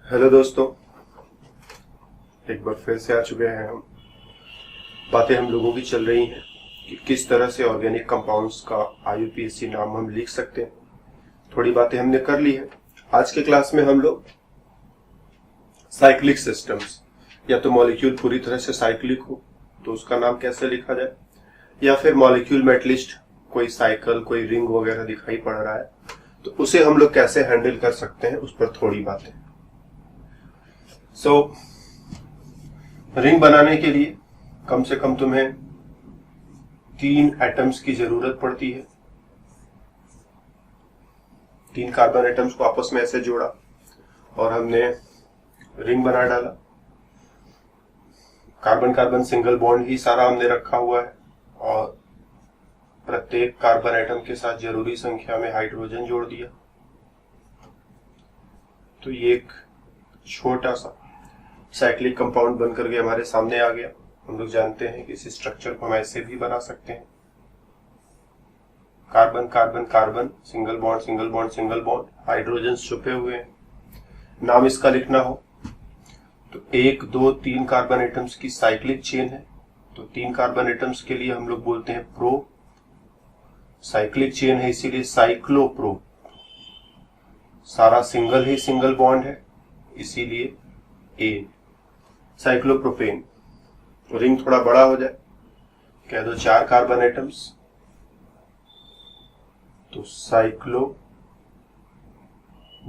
Hello दोस्तों, एक बार फिर से आ चुके हैं हम। बातें हम लोगों की चल रही हैं कि किस तरह से ऑर्गेनिक कंपाउंड्स का आईयूपीएसी नाम हम लिख सकते हैं। थोड़ी बातें हमने कर ली है। आज के क्लास में हम लोग साइक्लिक सिस्टम्स, या तो मॉलिक्यूल पूरी तरह से साइक्लिक हो तो उसका नाम कैसे लिखा जाए, या फिर मॉलिक्यूल में एटलीस्ट कोई साइकिल, कोई रिंग वगैरह दिखाई पड़ रहा है तो उसे हम लोग कैसे हैंडल कर सकते हैं, उस पर थोड़ी बातें। रिंग बनाने के लिए कम से कम तुम्हें 3 एटम्स की जरूरत पड़ती है। 3 कार्बन एटम्स को आपस में ऐसे जोड़ा और हमने रिंग बना डाला। कार्बन कार्बन सिंगल बॉन्ड ही सारा हमने रखा हुआ है और प्रत्येक कार्बन एटम के साथ जरूरी संख्या में हाइड्रोजन जोड़ दिया। तो ये एक छोटा सा साइक्लिक कंपाउंड बनकर के हमारे सामने आ गया। हम लोग जानते हैं कि इस स्ट्रक्चर को हम ऐसे भी बना सकते हैं, carbon carbon carbon, single bond single bond single bond, hydrogen छुपे हुए हैं। नाम इसका लिखना हो तो 1 2 3 कार्बन एटम्स की साइक्लिक चेन है, तो 3 कार्बन एटम्स के लिए हम लोग बोलते हैं प्रो। साइक्लिक चेन है इसीलिए साइक्लोप्रो। सारा सिंगल ही सिंगल बॉन्ड है इसीलिए ए, साइक्लोप्रोपेन। रिंग थोड़ा बड़ा हो जाए, कह दो 4 कार्बन एटम्स, तो साइक्लो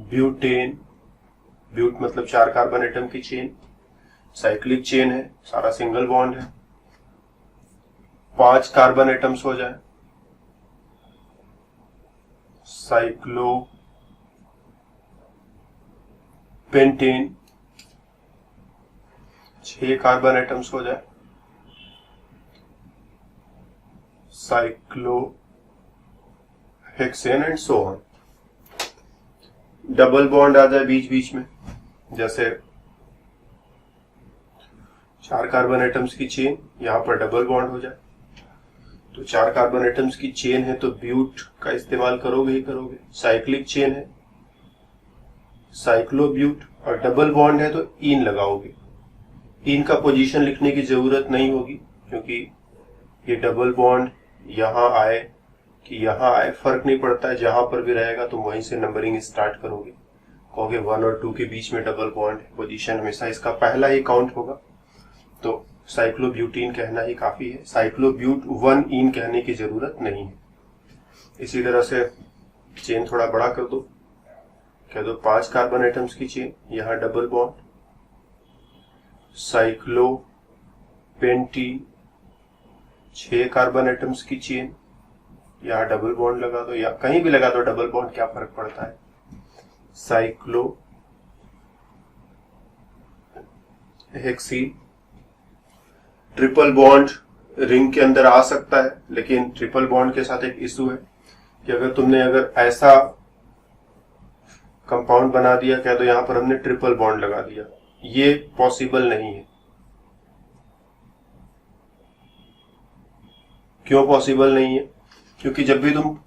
ब्यूटेन। ब्यूट मतलब 4 कार्बन एटम की चेन, साइक्लिक चेन है, सारा सिंगल बॉन्ड है। 5 कार्बन एटम्स हो जाए, साइक्लो पेंटेन। 6 कार्बन एटम्स हो जाए, cyclohexane and so on. Double bond आ जाए बीच बीच में, जैसे 4 कार्बन एटम्स की चेन, यहां पर डबल बॉन्ड हो जाए। तो 4 कार्बन एटम्स की चेन है तो ब्यूट का इस्तेमाल करोगे ही करोगे। साइक्लिक चेन है, साइक्लोब्यूट, और डबल बॉन्ड है तो इन लगाओगे। इन का पोजीशन लिखने की जरूरत नहीं होगी क्योंकि ये डबल बॉन्ड यहां आए कि यहां आए फर्क नहीं पड़ता है, जहां पर भी रहेगा तुम वहीं से नंबरिंग स्टार्ट करोगे। कहोगे 1 और 2 के बीच में डबल बॉन्ड है, पोजीशन हमेशा इसका पहला ही काउंट होगा, तो साइक्लोब्यूटीन कहना ही काफी है। साइक्लोब्यूट 1 इन कहने की जरूरत नहीं है। इसी तरह से चेन थोड़ा बड़ा कर दो, कह दो 5 कार्बन एटम्स की चेन, यहां double bond, cyclopentene. 6 carbon atoms की चेन, यहां डबल बॉन्ड लगा दो, या कहीं भी लगा दो डबल बॉन्ड, क्या फर्क पड़ता है। Cyclo hexene. Triple bond ring के अंदर आ सकता है, लेकिन ट्रिपल बॉन्ड के साथ एक इशू है कि अगर ऐसा कंपाउंड बना दिया, कह दो यहां पर हमने ट्रिपल बॉन्ड लगा दिया, ये पॉसिबल नहीं है। क्यों पॉसिबल नहीं है? क्योंकि जब भी तुम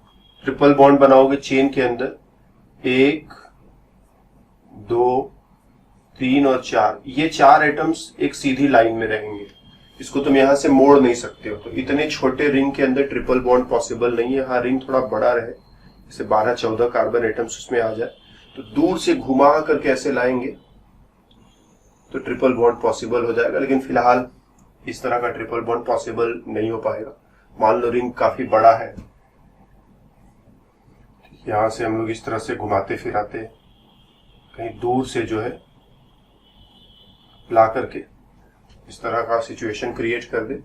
ट्रिपल बॉन्ड बनाओगे चेन के अंदर, 1 2 3 और 4, ये 4 एटम्स एक सीधी लाइन में रहेंगे। इसको तुम यहां से मोड़ नहीं सकते हो। तो इतने छोटे रिंग के अंदर ट्रिपल बॉन्ड पॉसिबल नहीं है। हाँ, रिंग थोड़ा बड़ा रहे, जैसे 12-14 कार्बन एटम्स उसमें आ जाए तो दूर से घुमा करके ऐसे लाएंगे तो ट्रिपल बॉन्ड पॉसिबल हो जाएगा, लेकिन फिलहाल इस तरह का ट्रिपल बॉन्ड पॉसिबल नहीं हो पाएगा। मान लो रिंग काफी बड़ा है, यहां से हम लोग इस तरह से घुमाते फिराते कहीं दूर से जो है ला करके इस तरह का सिचुएशन क्रिएट कर दे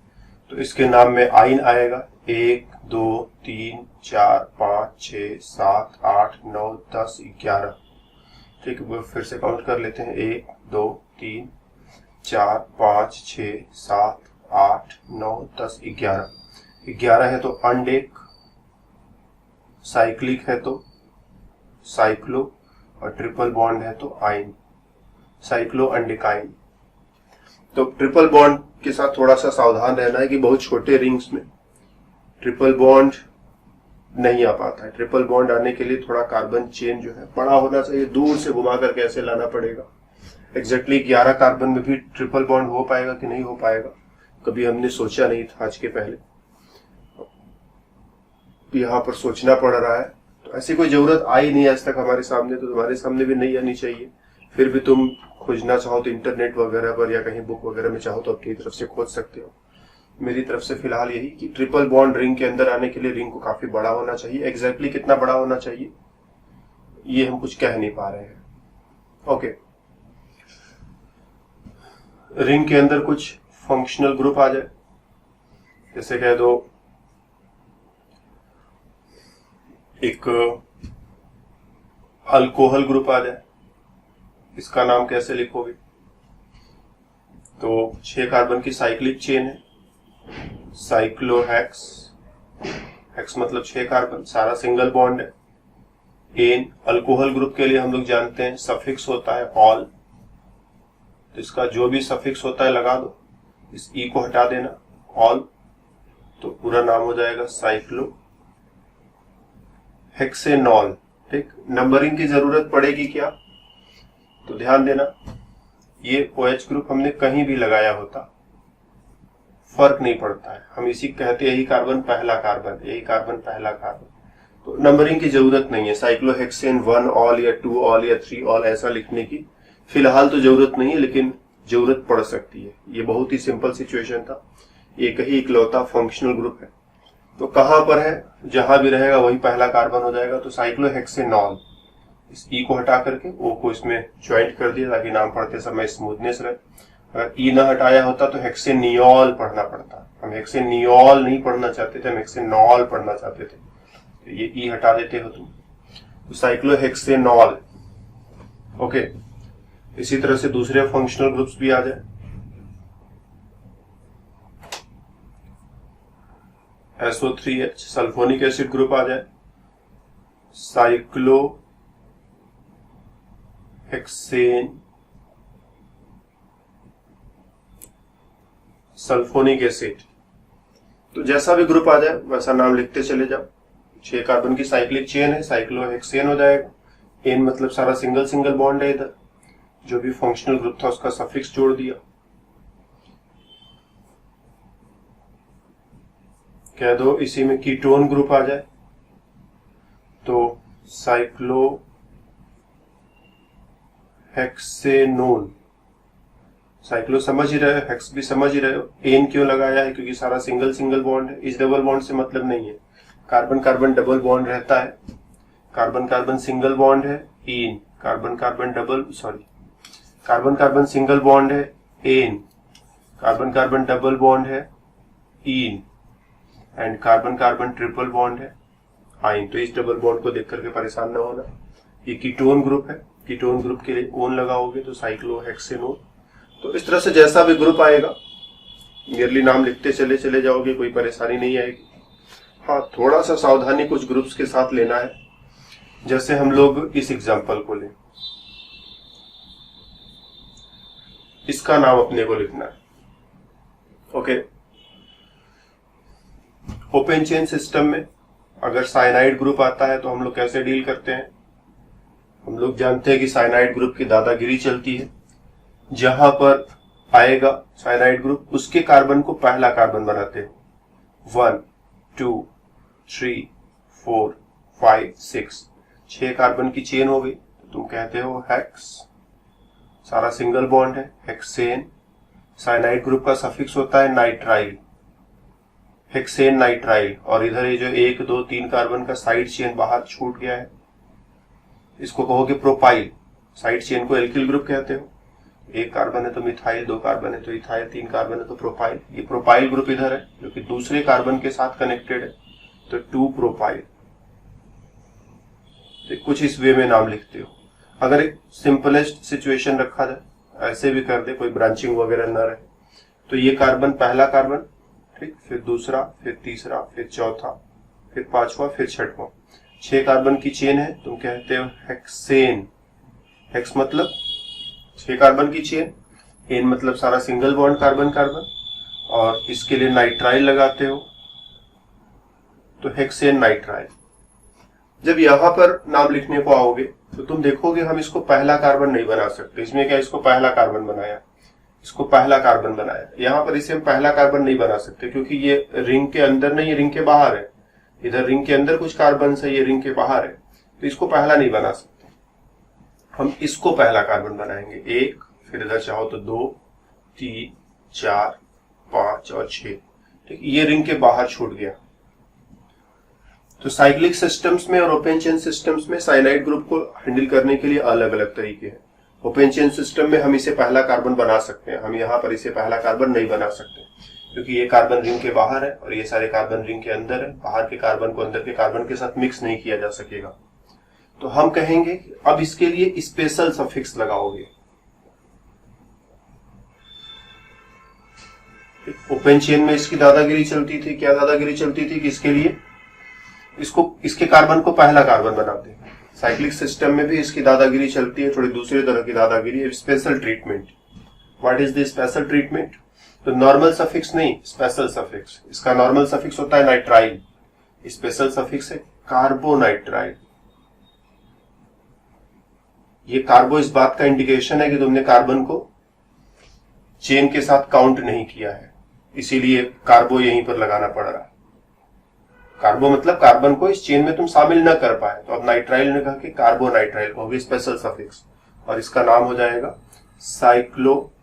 तो इसके नाम में आइन आएगा। 1 2 3 4 5 6 7 8 9 10 11। ठीक है, वो फिर से काउंट कर लेते हैं। 1 2 3 4 5 6 7 8 9 10 11। 11 है तो अनडेक, साइक्लिक है तो साइक्लो, और ट्रिपल बॉन्ड है तो आइन, साइक्लो अंडिकाइन। तो ट्रिपल बॉन्ड के साथ थोड़ा सा सावधान रहना है कि बहुत छोटे रिंग्स में ट्रिपल बॉन्ड नहीं आ पाता है। ट्रिपल बॉन्ड आने के लिए थोड़ा कार्बन चेन जो है बड़ा होना चाहिए, दूर से घुमा करके ऐसे लाना पड़ेगा। एग्जैक्टली 11 कार्बन में भी ट्रिपल बॉन्ड हो पाएगा कि नहीं हो पाएगा, कभी हमने सोचा नहीं था आज के पहले, यहाँ पर सोचना पड़ रहा है। तो ऐसी कोई जरूरत आई नहीं आज तक हमारे सामने, तो तुम्हारे सामने भी नहीं आनी चाहिए। फिर भी तुम खोजना चाहो तो इंटरनेट वगैरह पर या कहीं बुक वगैरह में चाहो तो अपनी तरफ से खोज सकते हो। मेरी तरफ से फिलहाल यही कि ट्रिपल बॉन्ड रिंग के अंदर आने के लिए रिंग को काफी बड़ा होना चाहिए। एग्जैक्टली कितना बड़ा होना चाहिए ये हम कुछ कह नहीं पा रहे हैं। ओके, रिंग के अंदर कुछ फंक्शनल ग्रुप आ जाए, जैसे कह दो एक अल्कोहल ग्रुप आ जाए, इसका नाम कैसे लिखोगे? तो 6 कार्बन की साइक्लिक चेन है, साइक्लोहेक्स, हेक्स मतलब 6 कार्बन, सारा सिंगल बॉन्ड है। एन अल्कोहल ग्रुप के लिए हम लोग जानते हैं सफिक्स होता है ऑल, तो इसका जो भी सफिक्स होता है लगा दो, इस ई को हटा देना, ऑल, तो पूरा नाम हो जाएगा साइक्लो हेक्सेनॉल। ठीक, नंबरिंग की जरूरत पड़ेगी क्या? तो ध्यान देना, ये OH ग्रुप हमने कहीं भी लगाया होता फर्क नहीं पड़ता है, हम इसी कहते हैं यही कार्बन पहला कार्बन, यही कार्बन पहला कार्बन, तो नंबरिंग की जरूरत नहीं है। साइक्लोहेक्सेन 1 ऑल या 2 ऑल या 3 ऑल ऐसा लिखने की फिलहाल तो जरूरत नहीं है, लेकिन जरूरत पड़ सकती है। ये बहुत ही सिंपल सिचुएशन था, एक ही इकलौता फंक्शनल ग्रुप है, तो कहां पर है? जहां भी रहेगा वही पहला कार्बन हो जाएगा। तो साइक्लोहेक्सेनॉल, इस ई को हटा करके ओ को इसमें ज्वाइंट कर दिया ताकि नाम पढ़ते समय स्मूथनेस रहे। अगर ई ना हटाया होता तो हेक्सेनियोल पढ़ना पड़ता, हम हेक्सेनियोल नहीं पढ़ना चाहते थे, हम हेक्सेनॉल पढ़ना चाहते थे, तो ये ई हटा देते हो तुम, तो साइक्लोहेक्सेनॉल। ओके, इसी तरह से दूसरे फंक्शनल ग्रुप्स भी आ जाए, SO3H सल्फोनिक एसिड ग्रुप आ जाए, साइक्लोहेक्सेन सल्फोनिक एसिड, तो जैसा भी ग्रुप आ जाए वैसा नाम लिखते चले जाओ। 6 कार्बन की साइक्लिक चेन है, साइक्लोहेक्सेन हो जाएगा, एन मतलब सारा सिंगल सिंगल बॉन्ड है, इधर जो भी फंक्शनल ग्रुप था उसका सफिक्स जोड़ दिया। कह दो इसी में कीटोन ग्रुप आ जाए, तो साइक्लोहेक्सेनोन, साइक्लो समझ ही रहे हो, हेक्स भी समझ ही रहे हो। एन क्यों लगाया है? क्योंकि सारा सिंगल सिंगल बॉन्ड है, इस डबल बॉन्ड से मतलब नहीं है। कार्बन कार्बन डबल बॉन्ड रहता है, कार्बन कार्बन सिंगल बॉन्ड है ane, carbon carbon double sorry carbon carbon single bond है ane, carbon carbon double bond है ene, and carbon carbon triple bond है आइन। तो इस डबल बॉन्ड को देख करके परेशान ना होना, ये कीटोन ग्रुप है, कीटोन ग्रुप के लिए ओन लगाओगे तो साइक्लोहेक्सेनोन। तो इस तरह से जैसा भी ग्रुप आएगा नियरली नाम लिखते चले जाओगे, कोई परेशानी नहीं आएगी। हाँ, थोड़ा सा सावधानी कुछ ग्रुप्स के साथ लेना है, जैसे हम लोग इस एग्जांपल को लें, इसका नाम अपने को लिखना है। ओके, ओपन चेन सिस्टम में अगर साइनाइड ग्रुप आता है तो हम लोग कैसे डील करते हैं? हम लोग जानते हैं कि साइनाइड ग्रुप की दादागिरी चलती है, जहां पर आएगा साइनाइड ग्रुप उसके कार्बन को पहला कार्बन बनाते हैं। 1 2 3 4 5 6, 6 कार्बन की चेन हो गई, तो तुम कहते हो हेक्स, सारा सिंगल बॉन्ड है, हेक्सेन। साइनाइड ग्रुप का सफिक्स होता है नाइट्राइल, हेक्सेन नाइट्राइल, और इधर ये जो 1 2 3 कार्बन का साइड चेन बाहर छूट गया है, इसको कहोगे प्रोपाइल। साइड चेन को एल्किल ग्रुप कहते हो, 1 कार्बन है तो मिथाइल, 2 कार्बन है तो इथाइल, 3 कार्बन है तो प्रोपाइल। ये प्रोपाइल ग्रुप इधर है जो कि दूसरे कार्बन के साथ कनेक्टेड है, तो 2 प्रोपाइल। तो कुछ इस वे में नाम लिखते हो। अगर एक सिंपलेस्ट सिचुएशन रखा जाए, ऐसे भी कर दे, कोई ब्रांचिंग वगैरह न रहे, तो ये कार्बन पहला कार्बन, ठीक, फिर दूसरा, फिर तीसरा, फिर चौथा, फिर पांचवा, फिर छठवां। 6 कार्बन की चेन है, तुम कहते हो हेक्सेन। हेक्स मतलब 6 कार्बन की चेन, एन मतलब सारा सिंगल बॉन्ड कार्बन कार्बन, और इसके लिए नाइट्राइल लगाते हो तो हेक्सेन नाइट्राइल। जब यहां पर नाम लिखने को आओगे तो तुम देखोगे हम इसको पहला कार्बन नहीं बना सकते। इसमें क्या, इसको पहला कार्बन बनाया, इसको पहला कार्बन बनाया, यहां पर इसे हम पहला कार्बन नहीं बना सकते क्योंकि ये रिंग के अंदर नहीं, रिंग के बाहर है। इधर रिंग के अंदर कुछ कार्बन है, ये रिंग के बाहर है, तो इसको पहला नहीं बना सकते। हम इसको पहला कार्बन बनाएंगे, 1, फिर इधर चाहो तो 2, 3, 4, 5 और 6। ठीक, ये रिंग के बाहर छूट गया। तो साइक्लिक सिस्टम्स में और ओपन चेन सिस्टम्स में साइनाइड ग्रुप को हैंडल करने के लिए अलग अलग तरीके हैं। ओपन चेन सिस्टम में हम इसे पहला कार्बन बना सकते हैं, हम यहाँ पर इसे पहला कार्बन नहीं बना सकते क्योंकि ये कार्बन रिंग के बाहर है और ये सारे कार्बन रिंग के अंदर है। बाहर के कार्बन को अंदर के कार्बन के साथ मिक्स नहीं किया जा सकेगा। तो हम कहेंगे अब इसके लिए स्पेशल सफिक्स लगाओगे। ओपन चेन में इसकी दादागिरी चलती थी, क्या दादागिरी चलती थी कि इसके लिए इसके कार्बन को पहला कार्बन बना दे। साइक्लिक सिस्टम में भी इसकी दादागिरी चलती है, थोड़ी दूसरी तरह की दादागिरी, special treatment. What is the special treatment? तो नॉर्मल सफिक्स नहीं, स्पेशल सफिक्स। इसका नॉर्मल सफिक्स होता है नाइट्राइल, स्पेशल सफिक्स है कार्बोनाइट्राइल। ये कार्बो इस बात का इंडिकेशन है कि तुमने कार्बन को चेन के साथ काउंट नहीं किया है, इसीलिए कार्बो यहीं पर लगाना पड़ रहा है। कार्बो मतलब कार्बन को इस चेन में तुम शामिल न कर पाए, तो अब नाइट्राइल ने कहा कि कार्बोनाइट्राइल होगी स्पेशल सफिक्स और इसका नाम हो जाएगा साइक्लोहेक्सेन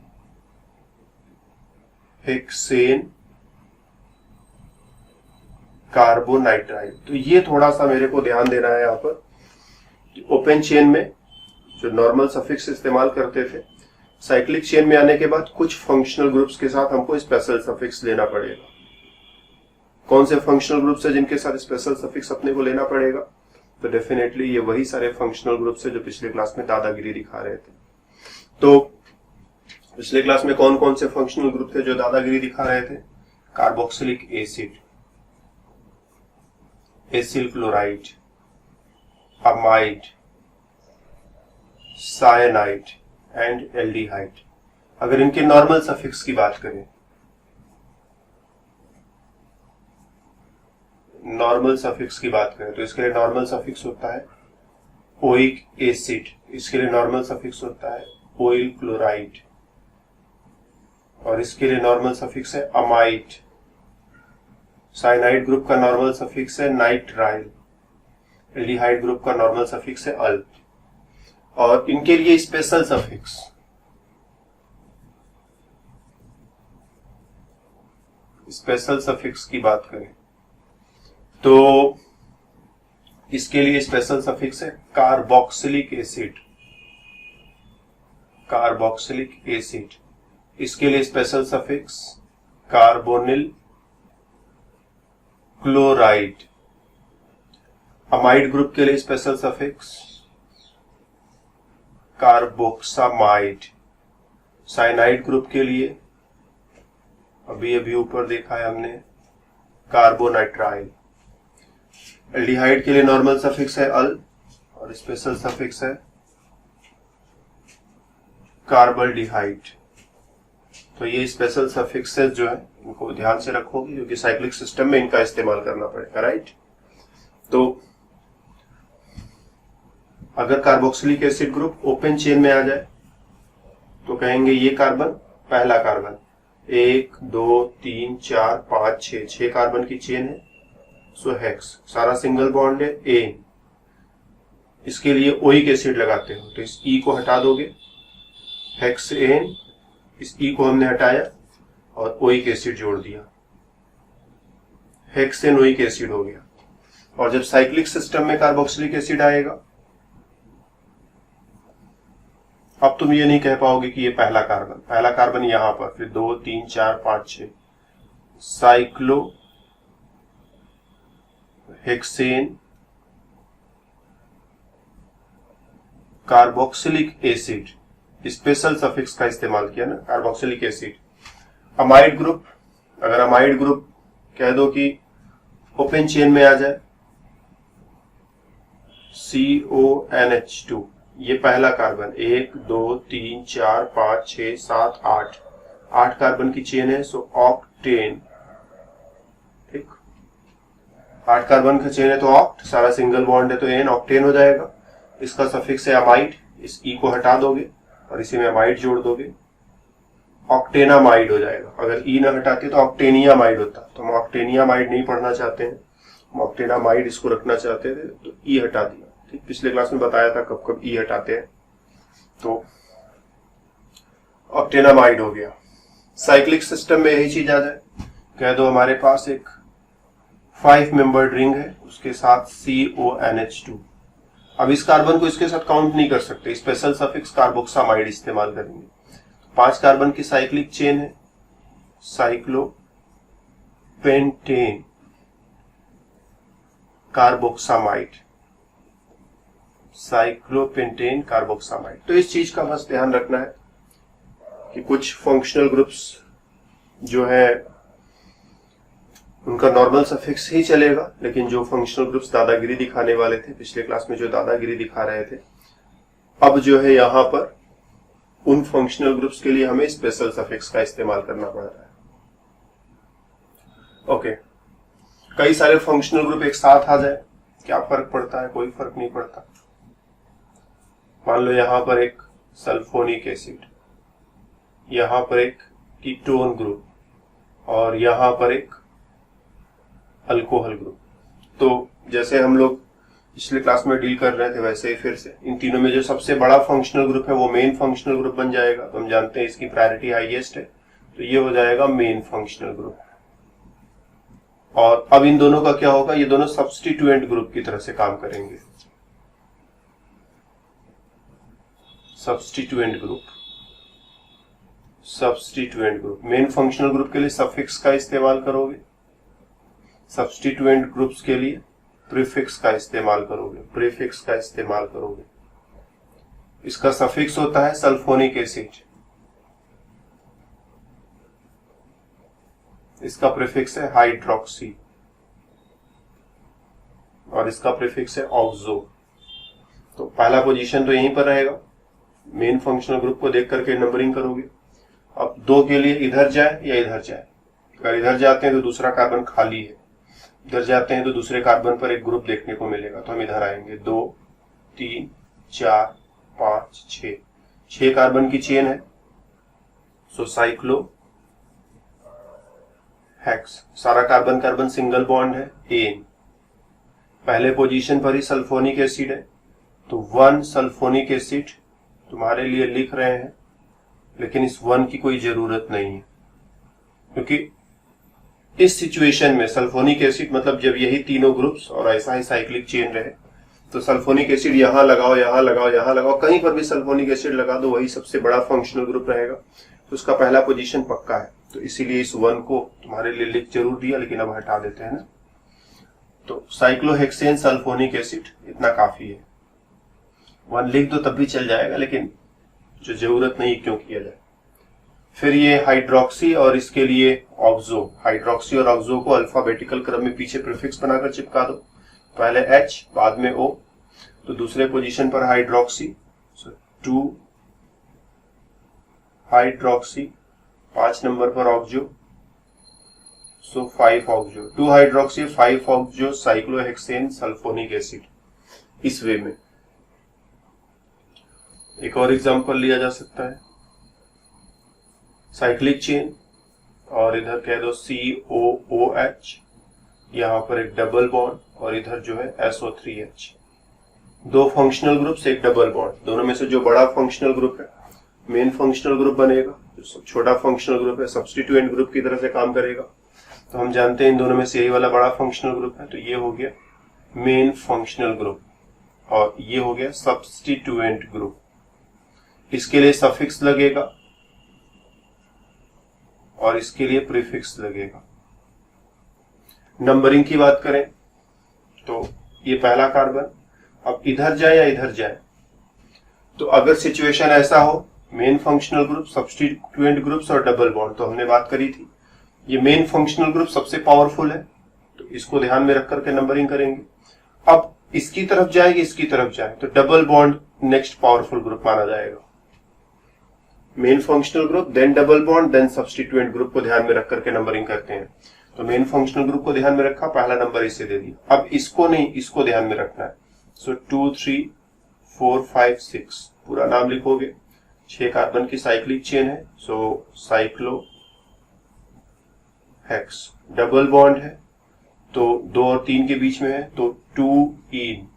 कार्बोनाइट्राइल। तो ये थोड़ा सा मेरे को ध्यान देना है यहाँ पर। ओपन चेन में जो नॉर्मल सफिक्स इस्तेमाल करते थे, साइक्लिक चेन में आने के बाद कुछ फंक्शनल ग्रुप्स के साथ हमको स्पेशल सफिक्स लेना पड़ेगा। कौन से फंक्शनल ग्रुप्स है जिनके साथ स्पेशल सफिक्स अपने को लेना पड़ेगा? तो डेफिनेटली ये वही सारे फंक्शनल ग्रुप्स है जो पिछले क्लास में दादागिरी दिखा रहे थे। तो पिछले क्लास में कौन कौन से फंक्शनल ग्रुप थे जो दादागिरी दिखा रहे थे? Carboxylic acid, acyl chloride, amide, cyanide and aldehyde. अगर इनके नॉर्मल सफिक्स की बात करें, नॉर्मल सफिक्स की बात करें तो इसके लिए नॉर्मल सफिक्स होता है ओइक एसिड, इसके लिए नॉर्मल सफिक्स होता है ओइल क्लोराइड और इसके लिए नॉर्मल सफिक्स है अमाइड। साइनाइड ग्रुप का नॉर्मल सफिक्स है नाइट्राइल, एल्डिहाइड ग्रुप का नॉर्मल सफिक्स है अल। और इनके लिए स्पेशल सफिक्स, स्पेशल सफिक्स की बात करें तो इसके लिए स्पेशल सफिक्स है कार्बोक्सिलिक एसिड, कार्बोक्सिलिक एसिड। इसके लिए special suffix carbonyl chloride. Amide group के लिए special suffix carboxamide. Cyanide group के लिए अभी अभी ऊपर देखा है हमने कार्बोनाइट्राइल। एल्डिहाइड के लिए नॉर्मल सफिक्स है अल और स्पेशल सफिक्स है कार्बल्डिहाइड। तो ये स्पेशल सफिक्सेस जो है इनको ध्यान से रखोगे क्योंकि साइक्लिक सिस्टम में इनका इस्तेमाल करना पड़ेगा, राइट। तो अगर carboxylic acid group open chain में आ जाए तो कहेंगे ये कार्बन पहला कार्बन, 1 2 3 4 5 6, 6 कार्बन की चेन है। सो हेक्स, सारा सिंगल बॉन्ड है ए। इसके लिए ओइक एसिड लगाते हो तो इस ई को हटा दोगे, हेक्स एन, इस ई को हमने हटाया और ओइक एसिड जोड़ दिया, हेक्सेन ओइक एसिड हो गया। और जब साइक्लिक सिस्टम में कार्बोक्सिलिक एसिड आएगा, अब तुम ये नहीं कह पाओगे कि ये पहला कार्बन यहां पर, फिर 2 3 4 5 6, cyclo hexane carboxylic acid, special suffix का इस्तेमाल किया ना, कार्बोक्सिलिक एसिड। अमाइड ग्रुप, अगर अमाइड ग्रुप कह दो कि ओपन चेन में आ जाए, CONH2, ये पहला कार्बन, 1 2 3 4 5 6 7 8, 8 कार्बन की चेन है। सो ऑक्टेन, ठीक, 8 कार्बन का चेन है तो ऑक्ट, सारा सिंगल बॉन्ड है तो एन, ऑक्टेन हो जाएगा। इसका सफिक्स है अमाइड, इस ई को हटा दोगे और इसी में अमाइड जोड़ दोगे, ऑक्टेनामाइड हो जाएगा। अगर ई ना हटाते तो ऑक्टेनियामाइड होता, तो हम ऑक्टेनियामाइड नहीं पढ़ना चाहते हैं, हम ऑक्टेनामाइड इसको रखना चाहते थे, तो ई हटा दिया। ठीक, पिछले क्लास में बताया था कब कब ई हटाते हैं, तो ऑक्टेनामाइड हो गया। साइक्लिक सिस्टम में यही चीज आ जाए, कह दो हमारे पास एक 5 मेंबर्ड रिंग है, उसके साथ CONH2। अब इस कार्बन को इसके साथ काउंट नहीं कर सकते, स्पेशल सफिक्स कार्बोक्सामाइड इस्तेमाल करेंगे। 5 कार्बन की साइक्लिक चेन है, साइक्लोपेंटेन कार्बोक्सामाइड, साइक्लोपेंटेन कार्बोक्सामाइड। तो इस चीज का बस ध्यान रखना है कि कुछ फंक्शनल ग्रुप्स जो है उनका नॉर्मल सफिक्स ही चलेगा, लेकिन जो फंक्शनल ग्रुप्स दादागिरी दिखाने वाले थे पिछले क्लास में, जो दादागिरी दिखा रहे थे, अब जो है यहां पर उन फंक्शनल ग्रुप्स के लिए हमें स्पेशल सफिक्स का इस्तेमाल करना पड़ रहा है। ओके, कई सारे फंक्शनल ग्रुप एक साथ आ जाए, क्या फर्क पड़ता है? कोई फर्क नहीं पड़ता। मान लो यहां पर एक सल्फोनिक एसिड, यहां पर एक कीटोन ग्रुप और यहां पर एक अल्कोहल ग्रुप। तो जैसे हम लोग पिछले क्लास में डील कर रहे थे वैसे ही फिर से इन तीनों में जो सबसे बड़ा फंक्शनल ग्रुप है वो मेन फंक्शनल ग्रुप बन जाएगा। तो हम जानते हैं इसकी प्रायोरिटी हाईएस्ट है, तो ये हो जाएगा मेन फंक्शनल ग्रुप। और अब इन दोनों का क्या होगा, ये दोनों सब्स्टिट्यूएंट ग्रुप की तरह से काम करेंगे। Substituent group, substituent group. Main functional group के लिए सफिक्स का इस्तेमाल करोगे, सब्स्टिट्यूएंट ग्रुप्स के लिए प्रीफिक्स का इस्तेमाल करोगे, प्रीफिक्स का इस्तेमाल करोगे। इसका सफिक्स होता है सल्फोनिक एसिड, इसका प्रीफिक्स है हाइड्रोक्सी और इसका प्रीफिक्स है ऑक्सो। तो पहला पोजीशन तो यहीं पर रहेगा, मेन फंक्शनल ग्रुप को देख करके नंबरिंग करोगे। अब 2 के लिए इधर जाए या इधर जाए, अगर इधर जाते हैं तो दूसरा कार्बन खाली है, इधर जाते हैं तो दूसरे कार्बन पर एक ग्रुप देखने को मिलेगा, तो हम इधर आएंगे। 2 3 4 5 6, 6 कार्बन की चेन है, सो साइक्लो हेक्स। सारा कार्बन कार्बन सिंगल बॉन्ड है, एन। पहले पोजीशन पर ही सल्फोनिक एसिड है, तो 1 सल्फोनिक एसिड तुम्हारे लिए लिख रहे हैं, लेकिन इस 1 की कोई जरूरत नहीं है, क्योंकि इस सिचुएशन में सल्फोनिक एसिड मतलब जब यही तीनों ग्रुप्स और ऐसा ही साइक्लिक चेन रहे, तो सल्फोनिक एसिड यहां लगाओ, यहां लगाओ, यहां लगाओ, कहीं पर भी सल्फोनिक एसिड लगा दो, वही सबसे बड़ा फंक्शनल ग्रुप रहेगा। तो उसका पहला पोजीशन पक्का है, तो इसीलिए इस 1 को तुम्हारे लिए लिख जरूर दिया, लेकिन अब हटा देते हैं ना। तो साइक्लोहेक्सेन सल्फोनिक एसिड इतना काफी है, 1 लिख दो तब भी चल जाएगा, लेकिन जो जरूरत नहीं क्यों किया जाए। फिर ये हाइड्रोक्सी और इसके लिए ऑक्सो, हाइड्रोक्सी और ऑक्सो को अल्फाबेटिकल क्रम में पीछे प्रीफिक्स बनाकर चिपका दो, पहले H बाद में O। तो दूसरे पोजीशन पर हाइड्रोक्सी, 2 हाइड्रोक्सी, 5 नंबर पर ऑक्सो, सो 5 oxo, 2 hydroxy 5 oxo cyclohexane sulphonic acid. इस वे में एक और एग्जांपल लिया जा सकता है, साइक्लिक चेन और इधर कह दो COOH, यहां पर एक डबल बॉन्ड और इधर जो है SO3H। 2 फंक्शनल ग्रुप्स, एक डबल बॉन्ड, दोनों में से जो बड़ा फंक्शनल ग्रुप है मेन फंक्शनल ग्रुप बनेगा, जो छोटा फंक्शनल ग्रुप है सब्स्टिट्यूएंट ग्रुप की तरह से काम करेगा। तो हम जानते हैं इन दोनों में से यही वाला बड़ा फंक्शनल ग्रुप है, तो ये हो गया मेन फंक्शनल ग्रुप और ये हो गया सब्स्टिट्यूएंट ग्रुप। इसके लिए सफिक्स लगेगा और इसके लिए प्रीफिक्स लगेगा। नंबरिंग की बात करें तो ये पहला कार्बन अब इधर जाए या इधर जाए, तो अगर सिचुएशन ऐसा हो main functional group, substituent groups और डबल बॉन्ड, तो हमने बात करी थी ये मेन फंक्शनल ग्रुप सबसे पावरफुल है, तो इसको ध्यान में रख करके नंबरिंग करेंगे। अब इसकी तरफ जाएगी, इसकी तरफ जाए तो double bond next powerful group माना जाएगा। Main functional group, then double bond, then substituent group को ध्यान में रख करके नंबरिंग करते हैं। तो मेन फंक्शनल ग्रुप को ध्यान में रखा, पहला नंबर इसे दे दिया। अब इसको नहीं, इसको ध्यान में रखना है। सो 2 3 4 5 6 पूरा नाम लिखोगे। 6 कार्बन की साइक्लिक चेन है, सो साइक्लो हेक्स। डबल बॉन्ड है तो 2 और 3 के बीच में है, तो 2 इन।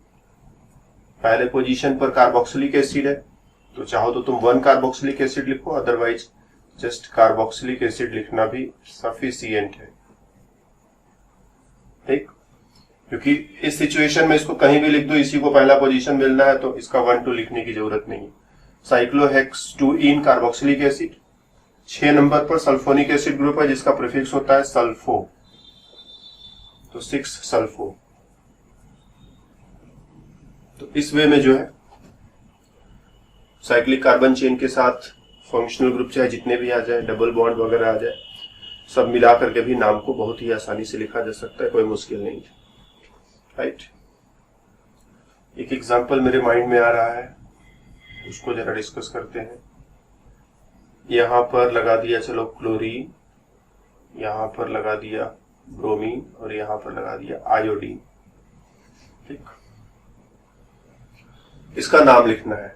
पहले पोजीशन पर कार्बोक्सिलिक एसिड है, तो चाहो तो तुम 1 कार्बोक्सिलिक एसिड लिखो, अदरवाइज जस्ट कार्बोक्सिलिक एसिड लिखना भी सफिशिएंट है। ठीक, क्योंकि इस सिचुएशन में इसको कहीं भी लिख दो, इसी को पहला पोजीशन मिलना है, तो इसका 1 2 लिखने की जरूरत नहीं। साइक्लोहेक्स 2 इन कार्बोक्सिलिक एसिड। 6 नंबर पर सल्फोनिक एसिड ग्रुप है जिसका प्रीफिक्स होता है सल्फो, तो 6 सल्फो। तो इस वे में जो है साइक्लिक कार्बन चेन के साथ फंक्शनल ग्रुप चाहे जितने भी आ जाए, डबल बॉन्ड वगैरह आ जाए, सब मिला करके भी नाम को बहुत ही आसानी से लिखा जा सकता है, कोई मुश्किल नहीं है। राइट, एक एग्जांपल मेरे माइंड में आ रहा है, उसको जरा डिस्कस करते हैं। यहां पर लगा दिया चलो क्लोरीन, यहां पर लगा दिया ब्रोमीन और यहां पर लगा दिया आयोडीन। ठीक, इसका नाम लिखना है।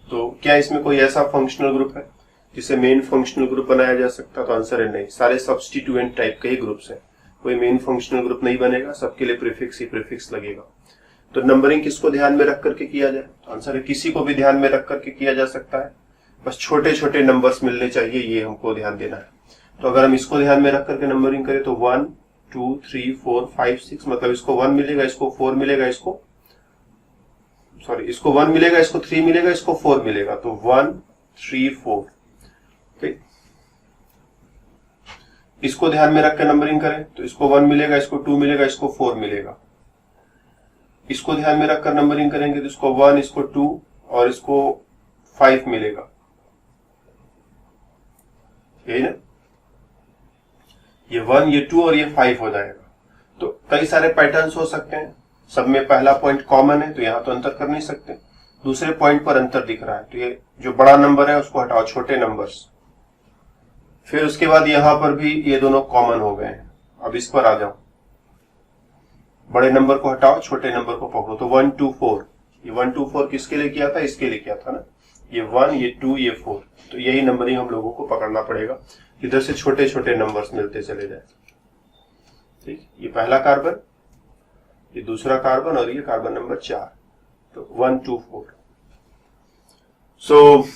तो क्या इसमें कोई ऐसा फंक्शनल ग्रुप है जिसे मेन फंक्शनल ग्रुप बनाया जा सकता? तो आंसर है नहीं, सारे सब्स्टिट्यूएंट टाइप के ही ग्रुप्स हैं, कोई मेन फंक्शनल ग्रुप नहीं बनेगा, सबके लिए प्रीफिक्स ही प्रीफिक्स लगेगा। तो नंबरिंग किसको ध्यान में रख करके किया जाए? तो आंसर है किसी को भी ध्यान में रख करके किया जा सकता है, बस छोटे छोटे नंबर्स मिलने चाहिए, ये हमको ध्यान देना है। तो अगर हम इसको ध्यान में रख करके नंबरिंग करें तो 1 2 3 4 5 6, मतलब इसको 1 मिलेगा, इसको 4 मिलेगा, इसको 1 मिलेगा, इसको 3 मिलेगा, इसको 4 मिलेगा, तो 1 3 4। ठीक, इसको ध्यान में रख कर नंबरिंग करें तो इसको 1 मिलेगा, इसको 2 मिलेगा, इसको 4 मिलेगा। इसको ध्यान में रखकर नंबरिंग करेंगे तो इसको 1, इसको 2 और इसको 5 मिलेगा, यही ना? ये 1, ये 2 और ये 5 हो जाएगा। तो कई सारे पैटर्न्स हो सकते हैं, सब में पहला पॉइंट कॉमन है, तो यहां तो अंतर कर नहीं सकते। दूसरे पॉइंट पर अंतर दिख रहा है, तो ये जो बड़ा नंबर है उसको हटाओ, छोटे नंबर्स। फिर उसके बाद यहां पर भी ये दोनों कॉमन हो गए हैं। अब इस पर आ जाओ, बड़े नंबर को हटाओ, छोटे नंबर को पकड़ो, तो 1 2 4। ये 1 2 4 किसके लिए किया था? इसके लिए किया था ना। ये 1, ये 2, ये 4, तो यही नंबरिंग हम लोगों को पकड़ना पड़ेगा, इधर से छोटे छोटे नंबर्स मिलते चले जाए। ठीक, ये पहला कार्बन, ये दूसरा कार्बन और ये कार्बन नंबर 4, तो 1 2 4। सो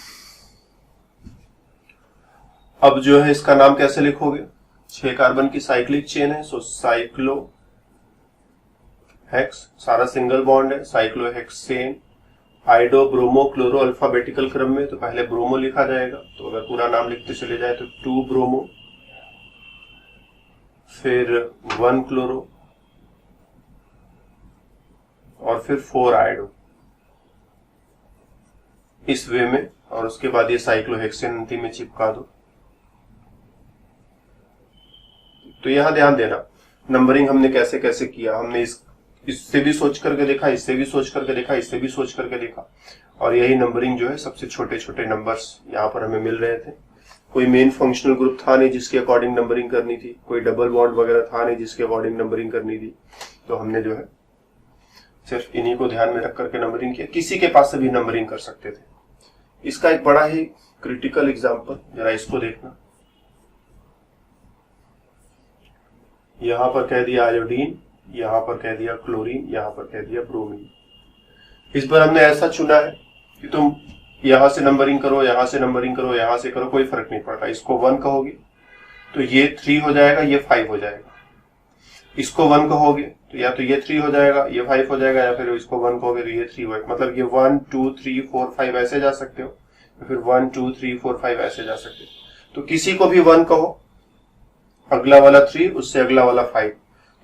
अब जो है इसका नाम कैसे लिखोगे? 6 कार्बन की साइक्लिक चेन है, सो साइक्लो हेक्स, सारा सिंगल बॉन्ड है, cyclohexane. Hydro bromo chloro alphabetical क्रम में, तो पहले ब्रोमो लिखा जाएगा, तो अगर पूरा नाम लिखते चले जाए तो 2 ब्रोमो, फिर 1 क्लोरो और फिर 4 आयोडो, इस वे में। और उसके बाद ये साइक्लोहेक्सेन अंतिम में चिपका दो। तो यहां ध्यान देना, नंबरिंग हमने कैसे कैसे किया। हमने इससे भी सोच करके देखा, इससे भी सोच करके देखा, इससे भी सोच करके देखा, और यही नंबरिंग जो है सबसे छोटे छोटे नंबर्स यहाँ पर हमें मिल रहे थे। कोई मेन फंक्शनल ग्रुप था नहीं जिसके अकॉर्डिंग नंबरिंग करनी थी, कोई डबल बॉन्ड वगैरह था नहीं जिसके अकॉर्डिंग नंबरिंग करनी थी, तो हमने जो है सिर्फ इन्हीं को ध्यान में रख करके नंबरिंग किया। किसी के पास से भी नंबरिंग कर सकते थे। इसका एक बड़ा ही क्रिटिकल एग्जाम्पल, जरा इसको देखना। यहां पर कह दिया आयोडीन, यहां पर कह दिया क्लोरीन, यहां पर कह दिया ब्रोमीन। इस बार हमने ऐसा चुना है कि तुम यहां से नंबरिंग करो, यहां से नंबरिंग करो, यहां से करो, कोई फर्क नहीं पड़ता। इसको 1 कहोगे तो ये 3 हो जाएगा, ये 5 हो जाएगा। इसको 1 कहोगे तो या तो ये 3 हो जाएगा, ये 5 हो जाएगा, या फिर इसको 1 कहोगे तो ये 3 हो जाएगा। मतलब ये 1 2 3 4 5 ऐसे जा सकते हो, फिर 1 2 3 4 5 ऐसे जा सकते हो। तो किसी को भी 1 कहो, अगला वाला 3, उससे अगला वाला 5,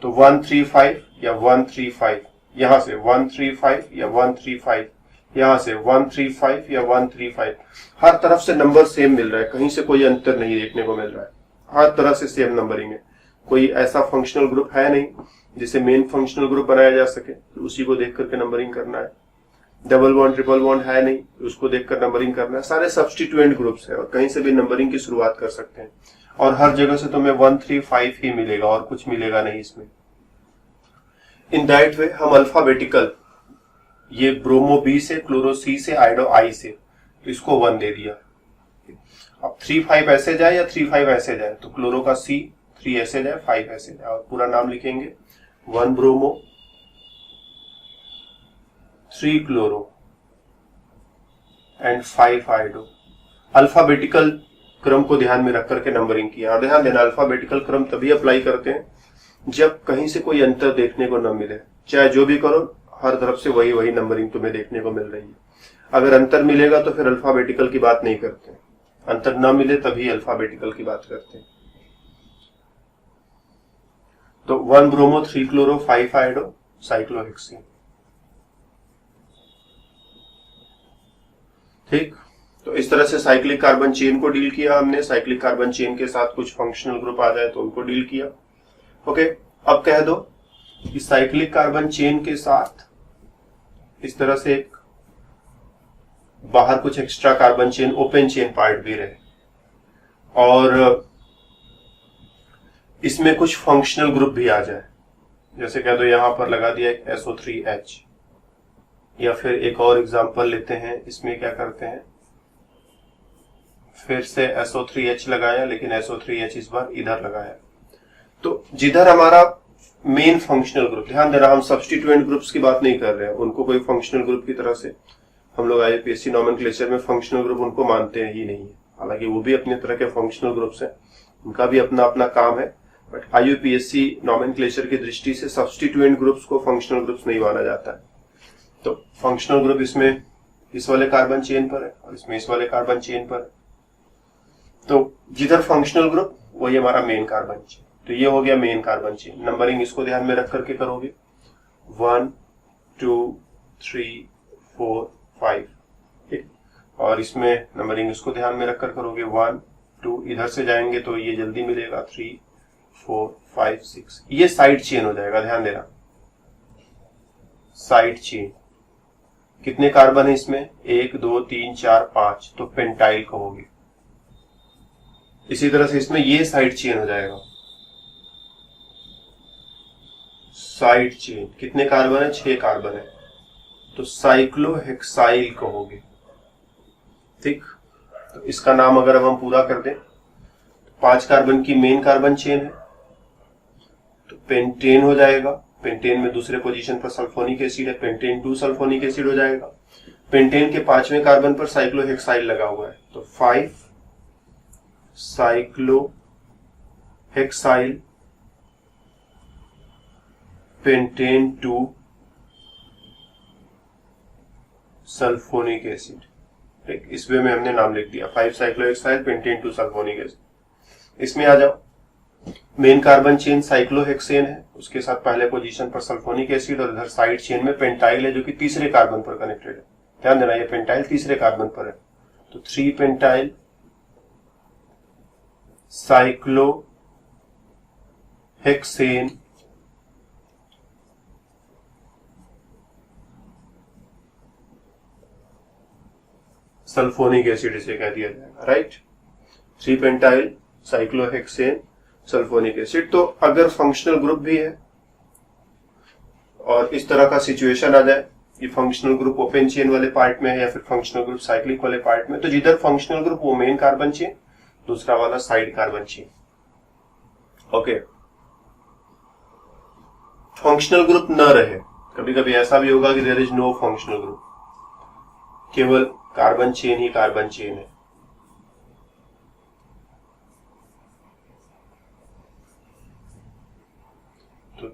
तो 1 3 5 या 1 3 5, यहां से 1 3 5 या 1 3 5, यहां से 1 3 5 या 1 3 5। हर तरफ से नंबर सेम मिल रहा है, कहीं से कोई अंतर नहीं देखने को मिल रहा है, हर तरह से सेम नंबरिंग है। कोई ऐसा फंक्शनल ग्रुप है नहीं जिसे मेन फंक्शनल ग्रुप बनाया जा सके, तो उसी को देख करके नंबरिंग करना है। डबल बॉन्ड ट्रिपल बॉन्ड है नहीं, तो उसको देखकर नंबरिंग करना है। सारे सब्स्टिट्यूएंट ग्रुप्स है और कहीं से भी नंबरिंग की शुरुआत कर सकते हैं, और हर जगह से तुम्हें 1 3 5 ही मिलेगा और कुछ मिलेगा नहीं इसमें। इन दैट वे हम अल्फाबेटिकल ये ब्रोमो बी से, क्लोरो सी से, आइडो आई से, तो इसको 1 दे दिया। अब 3,5 ऐसे जाए या 3,5 ऐसे जाए, तो क्लोरो का C 3 ऐसे जाए, 5 ऐसे जाए, और पूरा नाम लिखेंगे 1 ब्रोमो 3 क्लोरो एंड 5 आइडो। अल्फाबेटिकल क्रम को ध्यान में रख करके नंबरिंग किया। और ध्यान देना, अल्फाबेटिकल क्रम तभी अप्लाई करते हैं जब कहीं से कोई अंतर देखने को न मिले। चाहे जो भी करो, हर तरफ से वही वही नंबरिंग तुम्हें देखने को मिल रही है। अगर अंतर मिलेगा तो फिर अल्फाबेटिकल की बात नहीं करते, अंतर न मिले तभी अल्फाबेटिकल की बात करते हैं। तो 1 ब्रोमो 3 क्लोरो 5 आइडो साइक्लोहेक्सेन। ठीक, तो इस तरह से साइक्लिक कार्बन चेन को डील किया हमने। साइक्लिक कार्बन चेन के साथ कुछ फंक्शनल ग्रुप आ जाए तो उनको डील किया। ओके, अब कह दो कि साइक्लिक कार्बन चेन के साथ इस तरह से एक बाहर कुछ extra carbon chain, open chain part भी रहे, और इसमें कुछ फंक्शनल ग्रुप भी आ जाए। जैसे कह दो यहां पर लगा दिया एक SO3H, या फिर एक और एग्जांपल लेते हैं। इसमें क्या करते हैं, फिर से SO3H लगाया, लेकिन SO3H इस बार इधर लगाया। तो जिधर हमारा मेन फंक्शनल ग्रुप, ध्यान देना हम सब्स्टिट्यूएंट ग्रुप्स की बात नहीं कर रहे हैं, उनको कोई फंक्शनल ग्रुप की तरह से हम लोग IUPAC नॉमेनक्लेचर में फंक्शनल ग्रुप उनको मानते हैं ही नहीं है। हालांकि वो भी अपने तरह के फंक्शनल ग्रुप्स हैं, उनका भी अपना अपना काम है, बट IUPAC नॉमेनक्लेचर की दृष्टि से सब्स्टिट्यूएंट ग्रुप्स को फंक्शनल ग्रुप्स नहीं माना जाता है। तो फंक्शनल ग्रुप इसमें इस वाले कार्बन चेन पर है और इसमें इस वाले कार्बन चेन पर है। तो जिधर फंक्शनल ग्रुप वही हमारा मेन कार्बन चेन। तो ये हो गया मेन कार्बन चेन। नंबरिंग इसको ध्यान में रख करके करोगे, 1 2 3 4 5, ठीक। और इसमें नंबरिंग इसको ध्यान में रखकर करोगे, 1 2, इधर से जाएंगे तो ये जल्दी मिलेगा, 3 4 5 6, ये साइड चेन हो जाएगा। ध्यान देना, साइड चेन। कितने कार्बन है इसमें, 1 2 3 4 5, तो पेंटाइल कहोगे। इसी तरह से इसमें ये साइड चेन हो जाएगा, साइड चेन। कितने कार्बन है, 6 कार्बन है, तो साइक्लोहेक्साइल कहोगे, ठीक। तो इसका नाम अगर हम पूरा कर दें, 5 कार्बन की मेन कार्बन चेन है, तो पेंटेन हो जाएगा। पेंटेन में दूसरे पोजीशन पर सल्फोनिक एसिड है, पेंटेन 2 सल्फोनिक एसिड हो जाएगा। पेंटेन के 5वें कार्बन पर साइक्लोहेक्साइल लगा हुआ है, तो 5 साइक्लोहेक्साइल पेंटेन 2 सल्फोनिक एसिड, ठीक। इस वे में हमने नाम लिख दिया, 5 साइक्लोहेक्साइल पेंटेन 2 सल्फोनिक एसिड। इसमें आ जाओ, मेन कार्बन चेन साइक्लोहेक्सेन है, उसके साथ पहले पोजीशन पर सल्फोनिक एसिड, और इधर साइड चेन में पेंटाइल है जो कि तीसरे कार्बन पर कनेक्टेड है। ध्यान देना, ये पेंटाइल तीसरे कार्बन पर है, तो 3 पेंटाइल साइक्लोहेक्सेन सल्फोनिक एसिड इसे कह दिया जाएगा, right. 3 pentyl cyclohexane sulphonic acid. तो अगर फंक्शनल ग्रुप भी है और इस तरह का सिचुएशन आ जाए कि फंक्शनल ग्रुप ओपन चेन वाले पार्ट में है या फिर फंक्शनल ग्रुप साइक्लिक वाले पार्ट में, तो जिधर फंक्शनल ग्रुप वो मेन कार्बन चेन, दूसरा वाला side carbon chain. Okay, functional group न रहे, कभी कभी ऐसा भी होगा कि there is no functional group, केवल कार्बन चेन ही कार्बन चेन है। तो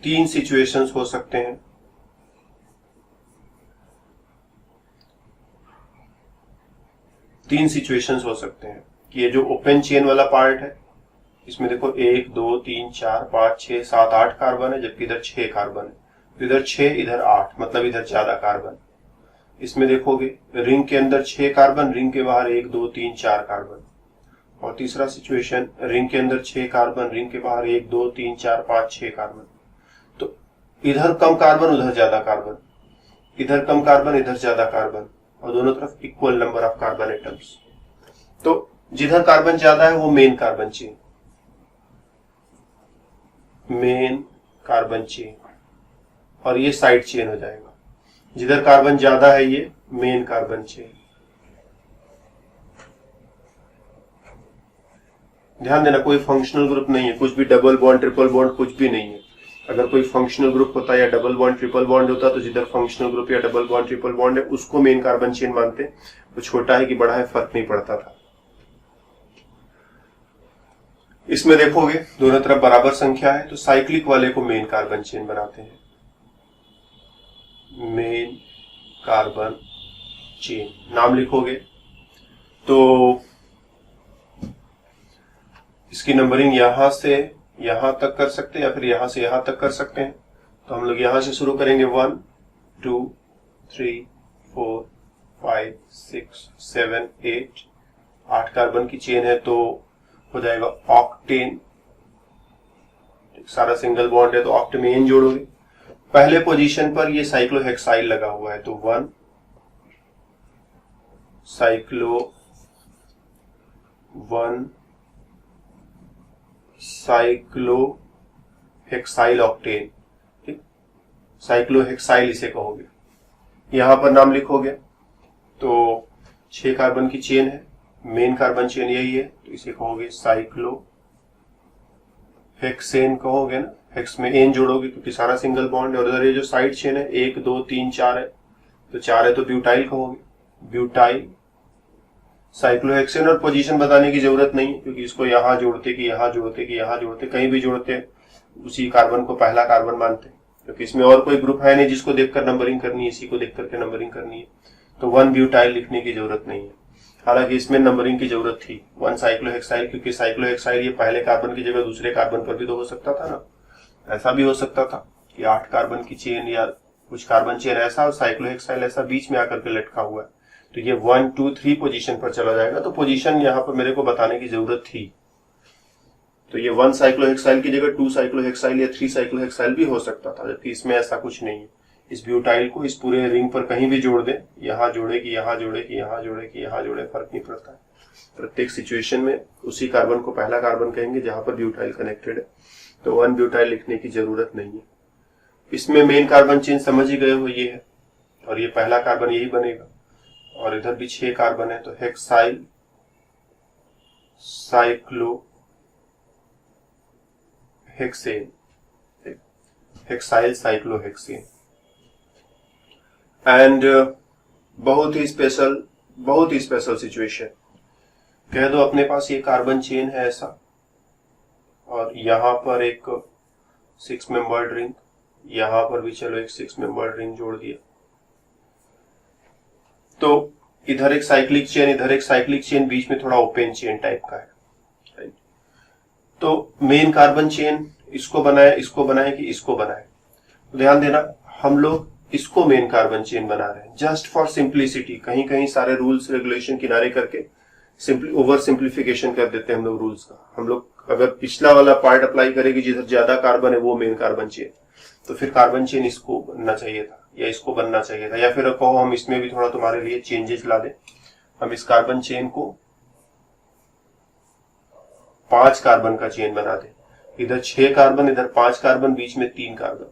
3 सिचुएशंस हो सकते हैं। कि ये जो ओपन चेन वाला पार्ट है, इसमें देखो 1 2 3 4 5 6 7 8 कार्बन है, जबकि इधर 6 कार्बन है। तो इधर 6 इधर 8, मतलब इधर ज्यादा कार्बन। इसमें देखोगे रिंग के अंदर 6 कार्बन, रिंग के बाहर 1 2 3 4 कार्बन। और तीसरा सिचुएशन, रिंग के अंदर 6 कार्बन, रिंग के बाहर 1 2 3 4 5 6 कार्बन। तो इधर कम कार्बन, उधर ज्यादा कार्बन, इधर कम कार्बन, इधर ज्यादा कार्बन, और दोनों तरफ equal number of carbon atoms. तो जिधर कार्बन ज्यादा है वो मेन कार्बन चेन, और ये साइड चेन हो जाएगा। जिधर कार्बन ज्यादा है ये मेन कार्बन चेन। ध्यान देना कोई फंक्शनल ग्रुप नहीं है, कुछ भी डबल बॉन्ड ट्रिपल बॉन्ड कुछ भी नहीं है। अगर कोई फंक्शनल ग्रुप होता या डबल बॉन्ड ट्रिपल बॉन्ड होता तो जिधर फंक्शनल ग्रुप या डबल बॉन्ड ट्रिपल बॉन्ड है उसको मेन कार्बन चेन मानते। वो छोटा है कि बड़ा है फर्क नहीं पड़ता था। इसमें देखोगे दोनों तरफ बराबर संख्या है तो साइक्लिक वाले को मेन कार्बन चेन बनाते हैं। मेन कार्बन चेन नाम लिखोगे तो इसकी नंबरिंग यहां से यहां तक कर सकते हैं या फिर यहां से यहां तक कर सकते हैं। तो हम लोग यहां से शुरू करेंगे 1 2 3 4 5 6 7 8 8 कार्बन की चेन है तो हो जाएगा ऑक्टेन। सारा सिंगल बॉन्ड है तो ऑक्ट में एन जोड़ोगे। पहले पोजीशन पर ये साइक्लोहेक्साइल लगा हुआ है तो 1 साइक्लोहेक्साइल ऑक्टेन। ठीक, साइक्लोहेक्साइल इसे कहोगे। यहां पर नाम लिखोगे तो 6 कार्बन की चेन है, मेन कार्बन चेन यही है तो इसे कहोगे साइक्लोहेक्सेन कहोगे ना। हेक्स में एन जोड़ोगे क्योंकि सारा सिंगल बॉन्ड है। और इधर ये जो साइड चेन है 1 2 3 4 है तो 4 है तो ब्यूटाइल कहोगे। Butyl cyclohexane. और पोजीशन बताने की जरूरत नहीं क्योंकि इसको यहां जोड़ते कि यहां जोड़ते कि यहां जोड़ते कहीं भी जोड़ते उसी कार्बन को पहला कार्बन मानते क्योंकि इसमें और कोई ग्रुप है नहीं जिसको देखकर नंबरिंग करनी है, इसी को देख करके नंबरिंग करनी है। तो 1 ब्यूटाइल लिखने की जरूरत नहीं है। हालांकि इसमें नंबरिंग की जरूरत थी 1 साइक्लोहेक्साइल क्योंकि साइक्लोहेक्साइल ये पहले कार्बन की जगह दूसरे कार्बन पर भी तो हो सकता था ना। ऐसा भी हो सकता था कि 8 कार्बन की चेन या कुछ कार्बन चेन ऐसा और साइक्लोहेक्साइल ऐसा बीच में आकर के लटका हुआ है तो ये 1 2 3 पोजीशन पर चला जाएगा। तो पोजीशन यहाँ पर मेरे को बताने की जरूरत थी तो ये 1 साइक्लोहेक्साइल की जगह 2 साइक्लोहेक्साइल या 3 साइक्लोहेक्साइल भी हो सकता था, जबकि इसमें ऐसा कुछ नहीं है। इस ब्यूटाइल को इस पूरे रिंग पर कहीं भी जोड़ दे, यहां जोड़े कि यहां जोड़े कि यहां जोड़े कि यहां जोड़े फर्क नहीं पड़ता है। प्रत्येक सिचुएशन में उसी कार्बन को पहला कार्बन कहेंगे जहां पर ब्यूटाइल कनेक्टेड है तो 1 ब्यूटाइल लिखने की जरूरत नहीं है। इसमें मेन कार्बन चेन समझ ही गए हो ये है और ये पहला कार्बन यही बनेगा और इधर भी 6 कार्बन है तो hexyl cyclohexane. Hexyl cyclohexane and बहुत ही स्पेशल सिचुएशन। कह दो अपने पास ये कार्बन चेन है ऐसा और यहां पर एक 6 मेंबर्ड रिंग, यहां पर भी चलो एक 6 मेंबर्ड रिंग जोड़ दिया तो इधर एक साइक्लिक चेन इधर एक साइक्लिक चेन, बीच में थोड़ा ओपन चेन टाइप का है। राइट, तो मेन कार्बन चेन इसको बनाए कि इसको बनाए। तो ध्यान देना हम लोग इसको मेन कार्बन चेन बना रहे हैं जस्ट फॉर सिंप्लिसिटी। कहीं कहीं सारे रूल्स रेगुलेशन किनारे करके ओवर सिंप्लीफिकेशन कर देते हैं हम लोग रूल्स का। हम लोग अगर पिछला वाला पार्ट अप्लाई करेंगे जिधर ज्यादा कार्बन है वो मेन कार्बन चेन, तो फिर कार्बन चेन इसको बनना चाहिए था या इसको बनना चाहिए था, या फिर कहो हम इसमें भी थोड़ा तुम्हारे लिए चेंजेस ला दें। हम इस कार्बन चेन को 5 कार्बन का चेन बना दें। इधर 6 कार्बन इधर 5 कार्बन बीच में 3 कार्बन।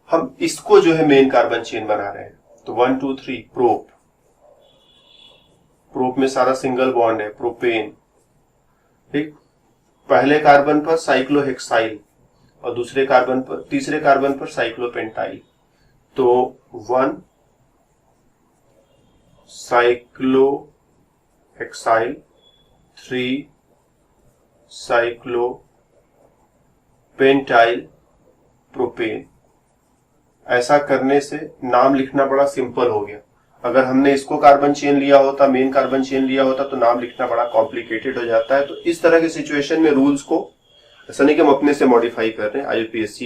हम इसको जो है मेन कार्बन चेन बना रहे हैं तो 1 2 3 प्रोप में सारा सिंगल बॉन्ड है प्रोपेन। ठीक, पहले कार्बन पर साइक्लोहेक्साइल और तीसरे कार्बन पर साइक्लोपेंटाइल। तो 1 साइक्लोहेक्साइल 3 साइक्लोपेंटाइल प्रोपेन। ऐसा करने से नाम लिखना बड़ा सिंपल हो गया। अगर हमने इसको कार्बन चेन लिया होता, मेन कार्बन चेन लिया होता तो नाम लिखना बड़ा कॉम्प्लिकेटेड हो जाता है। तो इस तरह के सिचुएशन में रूल्स को ऐसा नहीं कि हम अपने से मॉडिफाई कर रहे हैं, IUPAC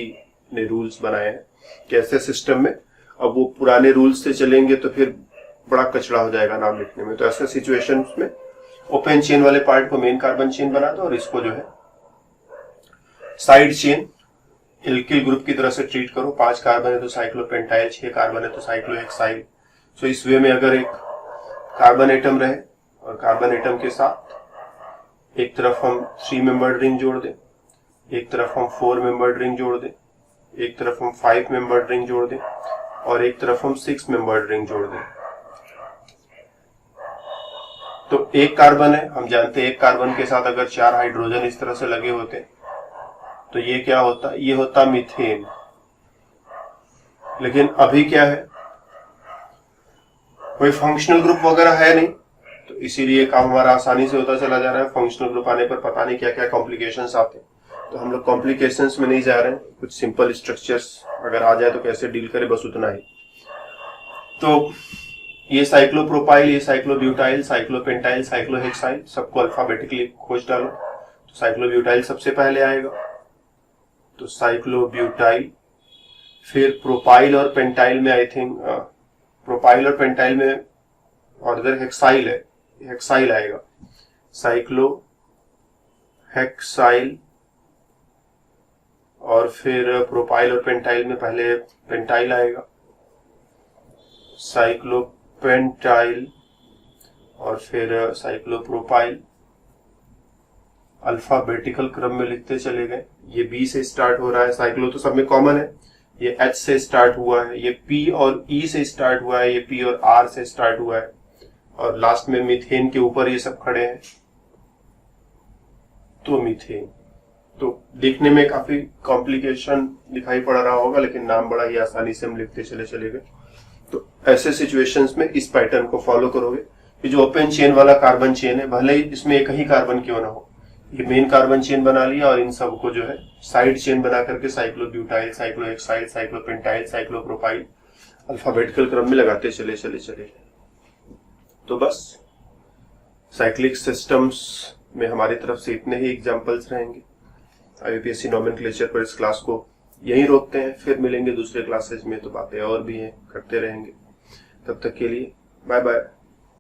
ने रूल्स बनाए हैं कैसे सिस्टम में। अब वो पुराने रूल्स से चलेंगे तो फिर बड़ा कचड़ा हो जाएगा नाम लिखने में। तो ऐसे सिचुएशन में ओपन चेन वाले पार्ट को मेन कार्बन चेन बना दो और इसको जो है साइड चेन एल्किल ग्रुप की तरह से ट्रीट करो। 5 कार्बन है तो साइक्लोपेंटाइल, 6 कार्बन है तो साइक्लोहेक्साइल। सो इस वे में अगर एक कार्बन एटम रहे और कार्बन एटम के साथ एक तरफ हम 3 मेंबर्ड रिंग जोड़ दें, एक तरफ हम 4 मेंबर्ड रिंग जोड़ दें, एक तरफ हम 5 मेंबर्ड रिंग जोड़ दें, और एक तरफ हम 6 मेंबर्ड रिंग जोड़ दें। तो एक कार्बन है, हम जानते हैं एक कार्बन के साथ अगर 4 हाइड्रोजन इस तरह से लगे होते तो ये क्या होता, ये होता मीथेन। लेकिन अभी क्या है, कोई फंक्शनल ग्रुप वगैरह है नहीं, तो इसीलिए काम हमारा आसानी से होता चला जा रहा है। फंक्शनल ग्रुप आने पर पता नहीं क्या क्या कॉम्प्लिकेशंस आते हैं, तो हम लोग कॉम्प्लिकेशंस में नहीं जा रहे हैं। कुछ सिंपल स्ट्रक्चर्स अगर आ जाए तो कैसे डील करें, बस उतना ही। तो ये साइक्लोप्रोपाइल, ये साइक्लोब्यूटाइल, साइक्लोपेंटाइल, साइक्लोहेक्साइल, सबको अल्फाबेटिकली खोज डालो। तो साइक्लोब्यूटाइल सबसे पहले आएगा, तो साइक्लोब्यूटाइल। फिर प्रोपाइल और पेंटाइल में आई थिंक प्रोपाइल और पेंटाइल में, और इधर हेक्साइल है, हेक्साइल आएगा। साइक्लो हेक्साइल, और फिर प्रोपाइल और पेंटाइल में पहले पेंटाइल आएगा, साइक्लोपेंटाइल, और फिर साइक्लोप्रोपाइल। अल्फाबेटिकल क्रम में लिखते चले गए। ये बी से स्टार्ट हो रहा है, साइक्लो तो सब में कॉमन है। ये एच से स्टार्ट हुआ है, ये पी और ई से स्टार्ट हुआ है, ये पी और आर से स्टार्ट हुआ है, और लास्ट में मीथेन के ऊपर ये सब खड़े हैं, तो मीथेन। तो देखने में काफी कॉम्प्लिकेशन दिखाई पड़ रहा होगा, लेकिन नाम बड़ा ही आसानी से हम लिखते चले गए। तो ऐसे सिचुएशंस में इस पैटर्न को फॉलो करोगे। ये जो ओपन चेन वाला कार्बन चेन है, भले ही इसमें एक ही कार्बन क्यों ना हो, ये मेन कार्बन चेन बना लिया और इन सबको जो है साइड चेन बना करके साइक्लोब्यूटाइल, साइक्लोहेक्साइल, साइक्लोपेंटाइल, साइक्लोप्रोपाइल अल्फाबेटिकल क्रम में लगाते चले। तो बस साइक्लिक सिस्टम्स में हमारी तरफ से इतने ही एग्जांपल्स रहेंगे। यूपीएससी नोमेनक्लेचर पर इस क्लास को यहीं रोकते हैं, फिर मिलेंगे दूसरे क्लासेस में, तो बातें और भी हैं, करते रहेंगे। तब तक के लिए बाय बाय।